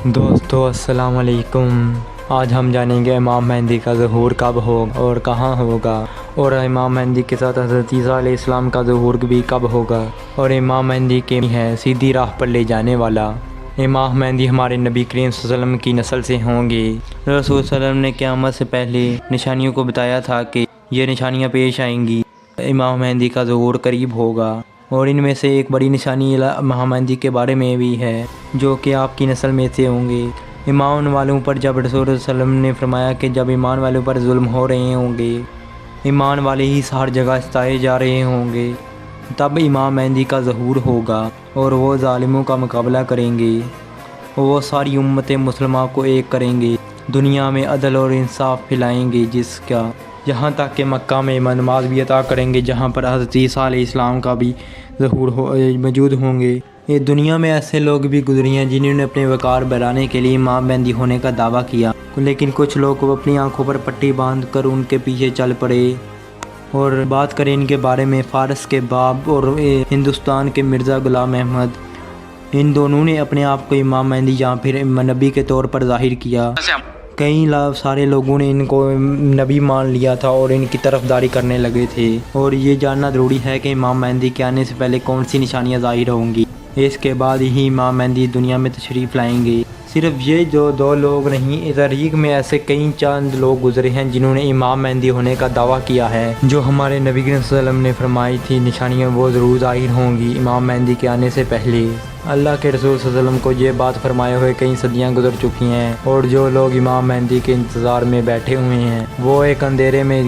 دوستو السلام علیکم۔ آج ہم جانیں گے امام مہدی کا ظہور کب ہوگا اور کہاں ہوگا، اور امام مہدی کے ساتھ حضرت عیسیٰ علیہ السلام کا ظہور بھی کب ہوگا، اور امام مہدی کے ہے سیدھی راہ پر لے جانے والا۔ امام مہدی ہمارے نبی کریم صلی اللہ علیہ وسلم کی نسل سے ہوں گے۔ رسول صلی اللہ علیہ وسلم نے قیامت سے پہلے نشانیوں کو بتایا تھا کہ یہ نشانیاں پیش آئیں گی، امام مہدی کا ظہور قریب ہوگا، اور ان میں سے ایک بڑی نشانی امام مہدی کے بارے میں بھی ہے جو کہ آپ کی نسل میں سے ہوں گے۔ ایمان والوں پر جب رسول صلی اللہ علیہ وسلم نے فرمایا کہ جب ایمان والوں پر ظلم ہو رہے ہوں گے، ایمان والے ہی ہر جگہ ستائے جا رہے ہوں گے، تب امام مہدی کا ظہور ہوگا اور وہ ظالموں کا مقابلہ کریں گے، وہ ساری امت مسلمہ کو ایک کریں گے، دنیا میں عدل اور انصاف پھیلائیں گے، جس کا یہاں تک کہ مکہ میں نماز بھی عطا کریں گے جہاں پر حضرت عیسیٰ علیہ السلام کا بھی ظہور موجود ہوں گے۔ یہ دنیا میں ایسے لوگ بھی گزرے ہیں جنہوں نے اپنے وقار بڑھانے کے لیے امام مہدی ہونے کا دعویٰ کیا، لیکن کچھ لوگ اپنی آنکھوں پر پٹی باندھ کر ان کے پیچھے چل پڑے۔ اور بات کریں ان کے بارے میں، فارس کے باب اور ہندوستان کے مرزا غلام احمد، ان دونوں نے اپنے آپ کو امام مہدی یا پھر نبی کے طور پر ظاہر کیا۔ کئی سارے لوگوں نے ان کو نبی مان لیا تھا اور ان کی طرفداری کرنے لگے تھے، اور یہ جاننا ضروری ہے کہ امام مہدی کے آنے سے پہلے کون سی نشانیاں ظاہر ہوں گی، اس کے بعد ہی امام مہدی دنیا میں تشریف لائیں گے۔ صرف یہ جو دو لوگ نہیں، تاریخ میں ایسے کئی چند لوگ گزرے ہیں جنہوں نے امام مہدی ہونے کا دعویٰ کیا ہے، جو ہمارے نبی کریم صلی اللہ علیہ وسلم نے فرمائی تھی نشانیاں وہ ضرور ظاہر ہوں گی امام مہدی کے آنے سے پہلے۔ اللہ کے رسول صلی اللہ علیہ وسلم کو یہ بات فرمائے ہوئے کئی صدیاں گزر چکی ہیں، اور جو لوگ امام مہدی کے انتظار میں بیٹھے ہوئے ہیں وہ ایک اندھیرے میں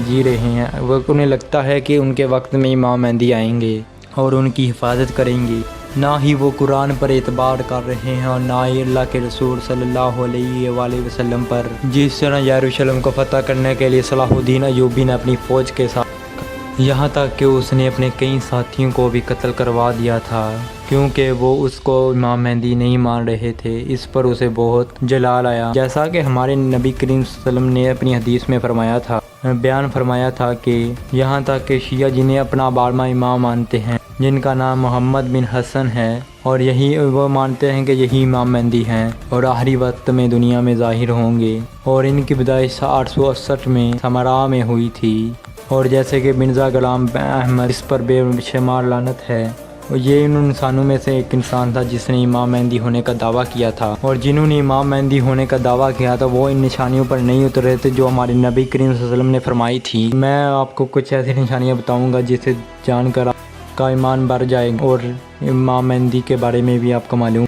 جی رہے ہیں، وہ انہیں لگتا ہے کہ ان کے وقت میں امام مہدی آئیں گے اور ان کی حفاظت کریں گے۔ نہ ہی وہ قرآن پر اعتبار کر رہے ہیں اور نہ ہی اللہ کے رسول صلی اللہ علیہ وآلہ وسلم پر۔ جس طرح یروشلم کو فتح کرنے کے لیے صلاح الدین ایوبی نے اپنی فوج کے ساتھ، یہاں تک کہ اس نے اپنے کئی ساتھیوں کو بھی قتل کروا دیا تھا کیونکہ وہ اس کو امام مہدی نہیں مان رہے تھے، اس پر اسے بہت جلال آیا۔ جیسا کہ ہمارے نبی کریم صلی اللہ علیہ وسلم نے اپنی حدیث میں بیان فرمایا تھا کہ یہاں تک کہ شیعہ جنہیں اپنا 12واں امام مانتے ہیں، جن کا نام محمد بن حسن ہے، اور یہی وہ مانتے ہیں کہ یہی امام مہدی ہیں اور آخری وقت میں دنیا میں ظاہر ہوں گے، اور ان کی پیدائش 868 میں سمرا میں ہوئی تھی، اور جیسے کہ مرزا غلام احمد، اس پر بے شمار لعنت ہے، یہ ان انسانوں میں سے ایک انسان تھا جس نے امام مہدی ہونے کا دعویٰ کیا تھا، اور جنہوں نے امام مہدی ہونے کا دعویٰ کیا تھا وہ ان نشانیوں پر نہیں اترے تھے جو ہمارے نبی کریم صلی اللہ علیہ وسلم نے فرمائی تھی۔ میں آپ کو کچھ ایسی نشانیاں بتاؤں گا جسے جان کر آپ کا ایمان بڑھ جائے گا اور امام مہدی کے بارے میں بھی آپ کو معلوم